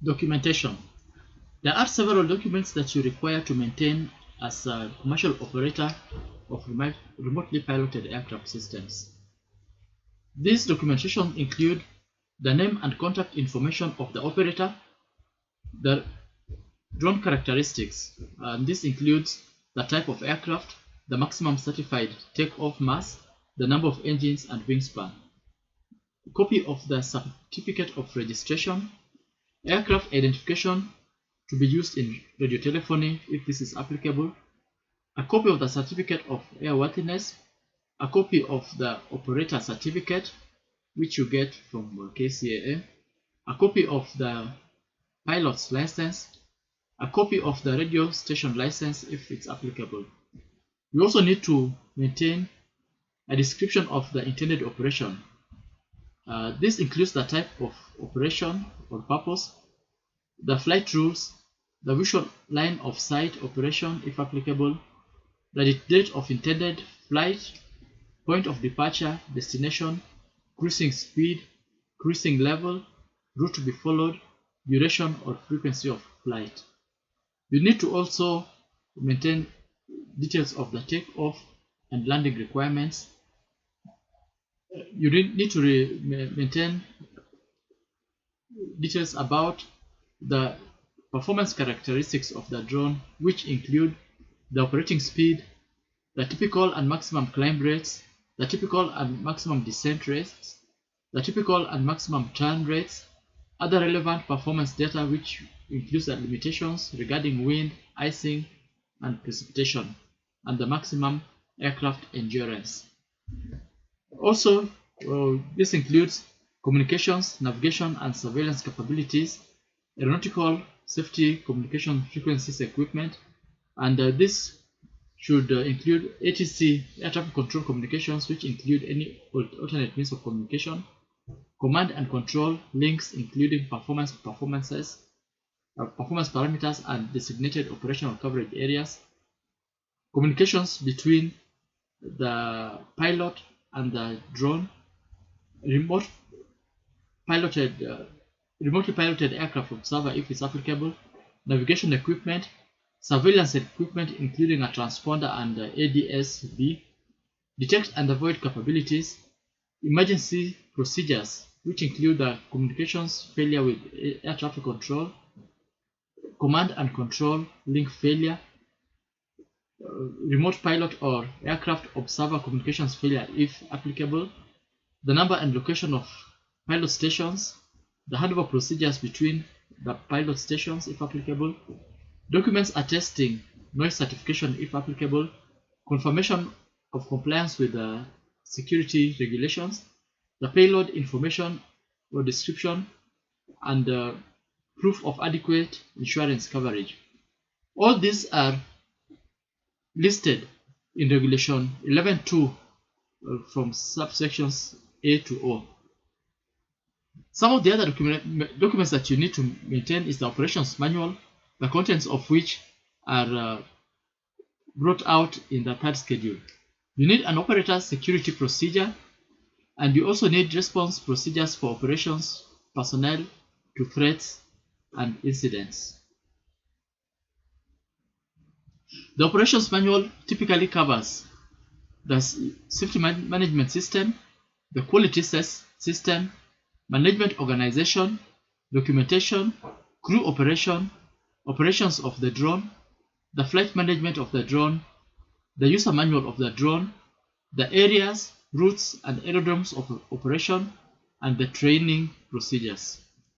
Documentation. There are several documents that you require to maintain as a commercial operator of remotely piloted aircraft systems. These documentation include the name and contact information of the operator, the drone characteristics, and this includes the type of aircraft, the maximum certified takeoff mass, the number of engines and wingspan, a copy of the certificate of registration, aircraft identification to be used in radio telephony if this is applicable, a copy of the certificate of airworthiness, a copy of the operator certificate which you get from KCAA, a copy of the pilot's license, a copy of the radio station license if it's applicable. We also need to maintain a description of the intended operation. This includes the type of operation or purpose, the flight rules, the visual line of sight operation if applicable, the date of intended flight, point of departure, destination, cruising speed, cruising level, route to be followed, duration or frequency of flight. You need to also maintain details of the takeoff and landing requirements. You need to maintain details about the performance characteristics of the drone, which include the operating speed, the typical and maximum climb rates, the typical and maximum descent rates, the typical and maximum turn rates, other relevant performance data which includes the limitations regarding wind, icing, and precipitation, and the maximum aircraft endurance. Also, this includes communications, navigation, and surveillance capabilities, aeronautical safety communication frequencies equipment, and this should include ATC, air traffic control communications, which include any alternate means of communication, command and control links including performance parameters and designated operational coverage areas, communications between the pilot and the drone, remotely piloted aircraft observer if it's applicable, navigation equipment, surveillance equipment including a transponder and ADS-B, detect and avoid capabilities, emergency procedures which include the communications failure with air traffic control, command and control link failure, remote pilot or aircraft observer communications failure if applicable, the number and location of pilot stations, the handover procedures between the pilot stations if applicable, documents attesting noise certification if applicable, confirmation of compliance with the security regulations, the payload information or description, and proof of adequate insurance coverage. All these are listed in Regulation 11.2 from subsections A to O. Some of the other documents that you need to maintain is the operations manual, the contents of which are brought out in the third schedule. You need an operator's security procedure, and you also need response procedures for operations personnel to threats and incidents. The operations manual typically covers the safety management system, the quality system, management organization, documentation, crew operation, operations of the drone, the flight management of the drone, the user manual of the drone, the areas, routes, and aerodromes of operation, and the training procedures.